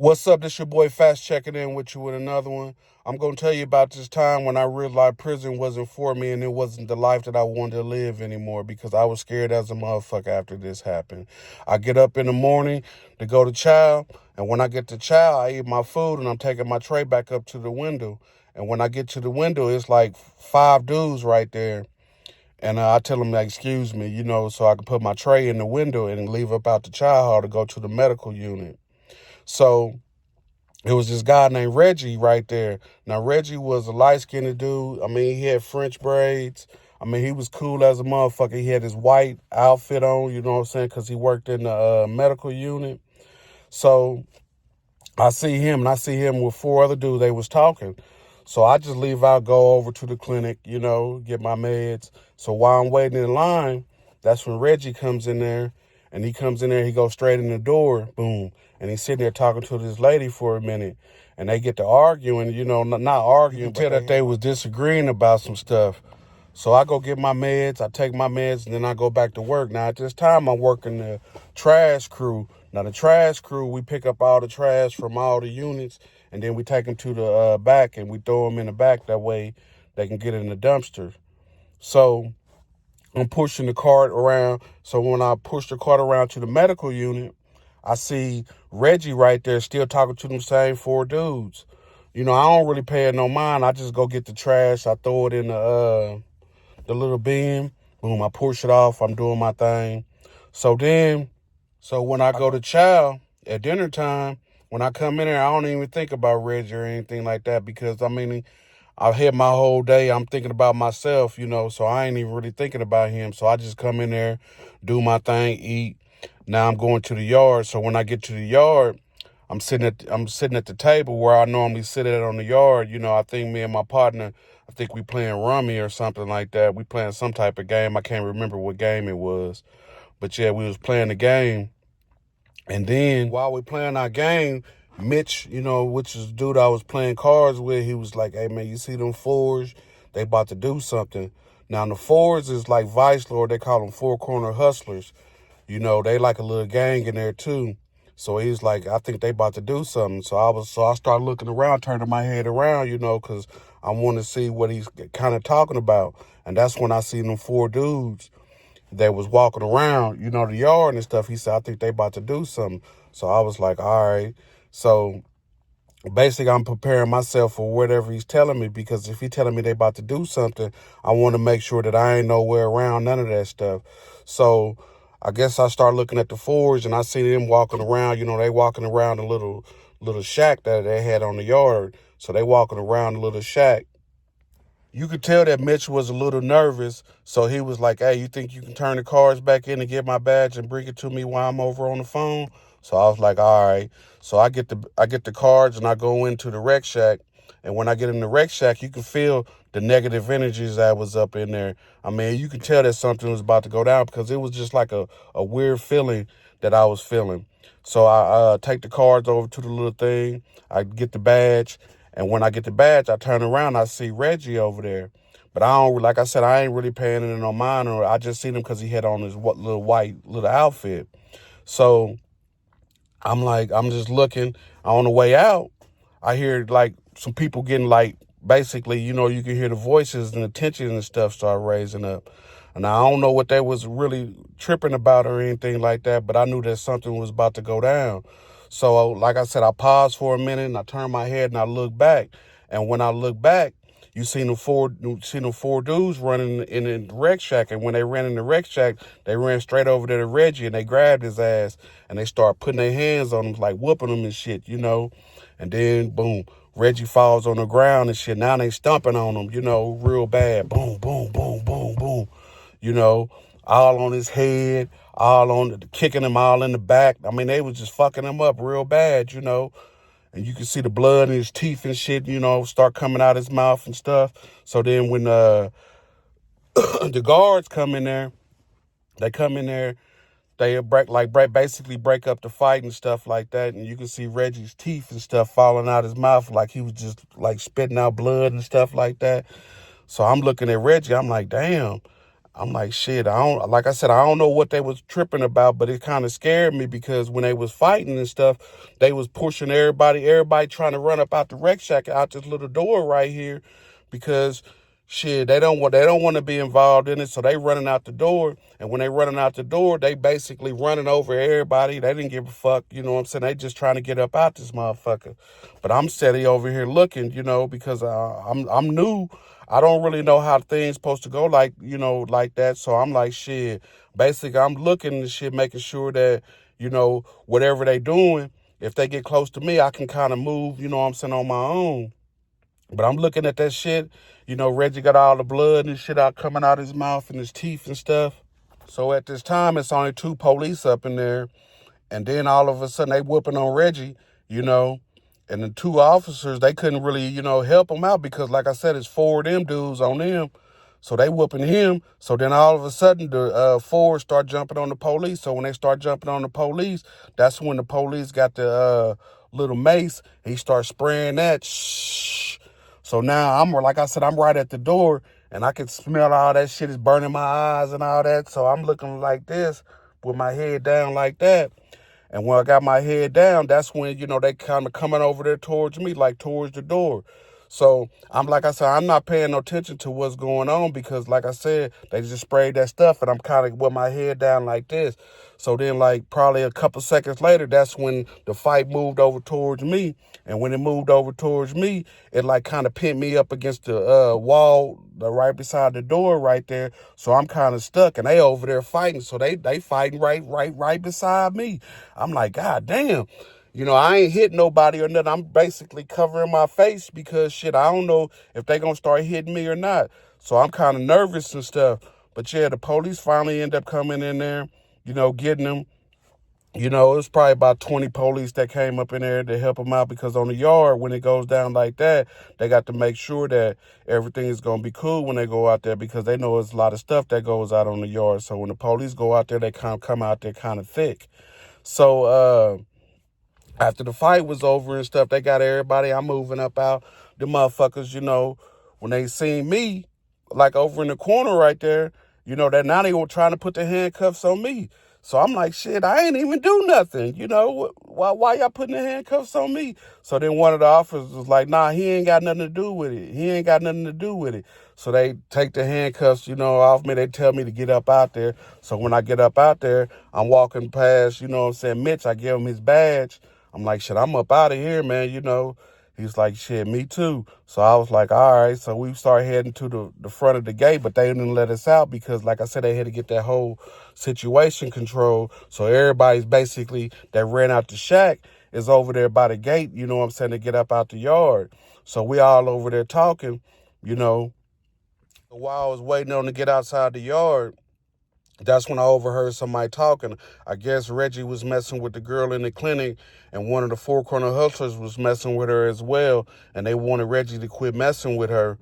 What's up? This your boy Fast checking in with you with another one. I'm going to tell you about this time when I realized prison wasn't for me and it wasn't the life that I wanted to live anymore because I was scared as a motherfucker after this happened. I get up in the morning to go to chow, and when I get to chow, I eat my food and I'm taking my tray back up to the window. And when I get to the window, it's like five dudes right there. And I tell them, excuse me, so I can put my tray in the window and leave up out the chow hall to go to the medical unit. So it was this guy named Reggie right there. Now, Reggie was a light-skinned dude. I mean, he had French braids. I mean, he was cool as a motherfucker. He had his white outfit on, you know what I'm saying, because he worked in the medical unit. So I see him, and I see him with four other dudes. They was talking. So I just leave out, go over to the clinic, get my meds. So while I'm waiting in line, that's when Reggie comes in there. And he comes in there, he goes straight in the door, boom. And he's sitting there talking to this lady for a minute. And they get to arguing, not arguing. You can tell that they was disagreeing about some stuff. So I go get my meds, I take my meds, and then I go back to work. Now, at this time, I'm working the trash crew. Now, the trash crew, we pick up all the trash from all the units, and then we take them to the back, and we throw them in the back. That way, they can get in the dumpster. So I'm pushing the cart around. So when I push the cart around to the medical unit, I see Reggie right there still talking to them same four dudes. I don't really pay it no mind. I just go get the trash. I throw it in the little bin. Boom, I push it off. I'm doing my thing. So when I go to chow at dinner time, when I come in there, I don't even think about Reggie or anything like that because, I mean, I've had my whole day. I'm thinking about myself, so I ain't even really thinking about him. So I just come in there, do my thing, eat. Now I'm going to the yard. So when I get to the yard, I'm sitting at the table where I normally sit at on the yard. I think me and my partner, I think we playing rummy or something like that. We playing some type of game. I can't remember what game it was. But yeah, we was playing the game. And then while we playing our game, Mitch, which is the dude I was playing cards with, he was like, hey, man, you see them fours? They about to do something. Now, the fours is like Vice Lord. They call them four corner hustlers. They like a little gang in there, too. So he's like, I think they about to do something. So I started looking around, turning my head around, because I want to see what he's kind of talking about. And that's when I see them four dudes that was walking around, the yard and stuff. He said, I think they about to do something. So I was like, all right. So basically, I'm preparing myself for whatever he's telling me, because if he's telling me they about to do something, I want to make sure that I ain't nowhere around none of that stuff. So I guess I start looking at the forge, and I see them walking around. They walking around a little shack that they had on the yard. So they walking around a little shack. You could tell that Mitch was a little nervous, so he was like, hey, you think you can turn the cards back in and get my badge and bring it to me while I'm over on the phone? So I was like, all right. So I get the cards and I go into the rec shack. And when I get in the rec shack, you can feel the negative energies that was up in there. I mean, you could tell that something was about to go down because it was just like a weird feeling that I was feeling. So I take the cards over to the little thing. I get the badge. And when I get the badge, I turn around, I see Reggie over there. But like I said, I ain't really paying it no mind, or I just seen him because he had on his little white little outfit. So I'm just looking. On the way out, I hear like some people getting like, basically, you can hear the voices and the tension and stuff start raising up. And I don't know what they was really tripping about or anything like that, but I knew that something was about to go down. So like I said, I paused for a minute and I turned my head and I looked back. And when I looked back, you seen them four dudes running in the rec shack. And when they ran in the rec shack, they ran straight over there to Reggie and they grabbed his ass and they start putting their hands on him, like whooping him and shit, And then, boom, Reggie falls on the ground and shit. Now they stomping on him, real bad. Boom, boom, boom, boom, boom. All on his head, kicking him all in the back. I mean, they was just fucking him up real bad, And you can see the blood in his teeth and shit, start coming out his mouth and stuff. So then when the guards come in there, they come in there, they basically break up the fight and stuff like that. And you can see Reggie's teeth and stuff falling out his mouth like he was just like spitting out blood and stuff like that. So I'm looking at Reggie. I'm like, damn. I'm like, shit, like I said, I don't know what they was tripping about, but it kind of scared me because when they was fighting and stuff, they was pushing everybody trying to run up out the rec shack out this little door right here because shit, they don't want to be involved in it, so they running out the door. And when they running out the door, they basically running over everybody. They didn't give a fuck, you know what I'm saying? They just trying to get up out this motherfucker. But I'm steady over here looking, because I'm new. I don't really know how things supposed to go like, like that. So I'm like, shit. Basically, I'm looking and shit, making sure that, whatever they doing, if they get close to me, I can kind of move, you know what I'm saying, on my own. But I'm looking at that shit. Reggie got all the blood and shit out coming out his mouth and his teeth and stuff. So at this time, it's only two police up in there. And then all of a sudden, they whooping on Reggie, you know. And the two officers, they couldn't really, help him out because, like I said, it's four of them dudes on them. So they whooping him. So then all of a sudden, the four start jumping on the police. So when they start jumping on the police, that's when the police got the little mace. He starts spraying that. Shh. So now like I said, I'm right at the door, and I can smell all that shit is burning my eyes and all that. So I'm looking like this with my head down like that. And when I got my head down, that's when, they kind of coming over there towards me, like towards the door. So like I said, I'm not paying no attention to what's going on because, like I said, they just sprayed that stuff and I'm kind of with my head down like this. So then, like, probably a couple seconds later, that's when the fight moved over towards me. And when it moved over towards me, it like kind of pinned me up against the wall right beside the door right there. So I'm kind of stuck and they over there fighting. So they fighting right beside me. I'm like, God damn. I ain't hit nobody or nothing. I'm basically covering my face because shit, I don't know if they gonna start hitting me or not. So I'm kind of nervous and stuff. But yeah, the police finally end up coming in there, getting them. It was probably about 20 police that came up in there to help them out because on the yard, when it goes down like that, they got to make sure that everything is going to be cool when they go out there because they know there's a lot of stuff that goes out on the yard. So when the police go out there, they kind of come out there kind of thick. So, after the fight was over and stuff, they got everybody. I'm moving up out. The motherfuckers, when they seen me, like over in the corner right there, that now they were trying to put the handcuffs on me. So I'm like, shit, I ain't even do nothing. Why y'all putting the handcuffs on me? So then one of the officers was like, nah, he ain't got nothing to do with it. He ain't got nothing to do with it. So they take the handcuffs, off me. They tell me to get up out there. So when I get up out there, I'm walking past, Mitch, I give him his badge. I'm like, shit, I'm up out of here, man, He's like, shit, me too. So I was like, all right. So we started heading to the front of the gate, but they didn't let us out because, like I said, they had to get that whole situation controlled. So everybody's basically that ran out the shack is over there by the gate, to get up out the yard. So we all over there talking, While I was waiting on to get outside the yard, that's when I overheard somebody talking. I guess Reggie was messing with the girl in the clinic, and one of the Four Corner Hustlers was messing with her as well, and they wanted Reggie to quit messing with her.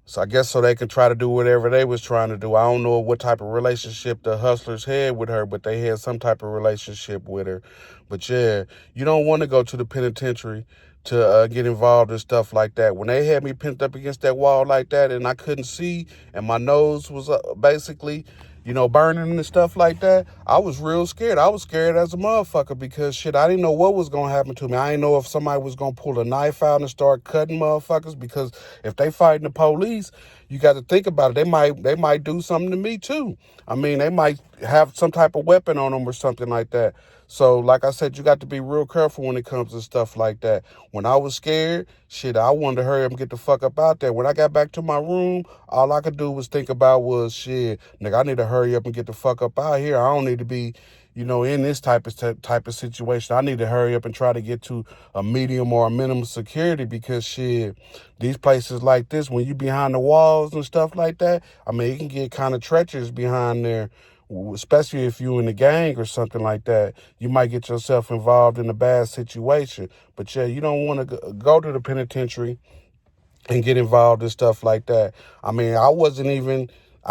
So I guess so they could try to do whatever they was trying to do. I don't know what type of relationship the Hustlers had with her, but they had some type of relationship with her. But yeah, you don't want to go to the penitentiary to get involved in stuff like that. When they had me pinned up against that wall like that and I couldn't see and my nose was basically, burning and stuff like that, I was real scared. I was scared as a motherfucker because shit, I didn't know what was going to happen to me. I didn't know if somebody was going to pull a knife out and start cutting motherfuckers because if they fighting the police, you got to think about it. They might do something to me too. I mean, they might have some type of weapon on them or something like that. So, like I said, you got to be real careful when it comes to stuff like that. When I was scared, shit, I wanted to hurry up and get the fuck up out there. When I got back to my room, all I could do was think about was, shit, nigga, I need to hurry up and get the fuck up out here. I don't need to be, in this type of situation. I need to hurry up and try to get to a medium or a minimum security because, shit, these places like this, when you behind the walls and stuff like that, I mean, it can get kind of treacherous behind there. Especially if you in the gang or something like that, you might get yourself involved in a bad situation. But yeah, you don't want to go to the penitentiary and get involved in stuff like that. I mean, I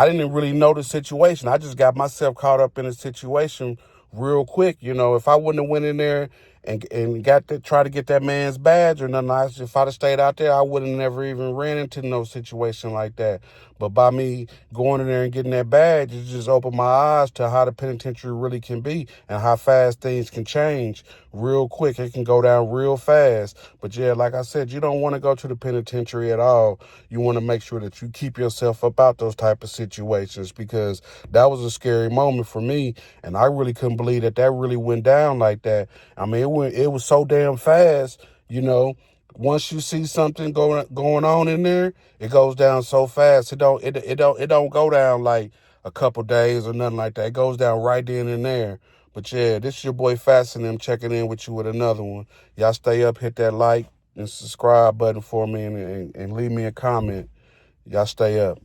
didn't really know the situation. I just got myself caught up in a situation real quick. If I wouldn't have went in there and got to try to get that man's badge or nothing. If I'd have stayed out there, I would have never even ran into no situation like that. But by me going in there and getting that badge, it just opened my eyes to how the penitentiary really can be and how fast things can change real quick. It can go down real fast. But yeah, like I said, you don't want to go to the penitentiary at all. You want to make sure that you keep yourself about those type of situations, because that was a scary moment for me. And I really couldn't believe that really went down like that. I mean, it was so damn fast, you know. Once you see something going on in there, it goes down so fast. It don't go down like a couple days or nothing like that. It goes down right then and there. But yeah, this is your boy Fatsnem checking in with you with another one. Y'all stay up, hit that like and subscribe button for me, and leave me a comment. Y'all stay up.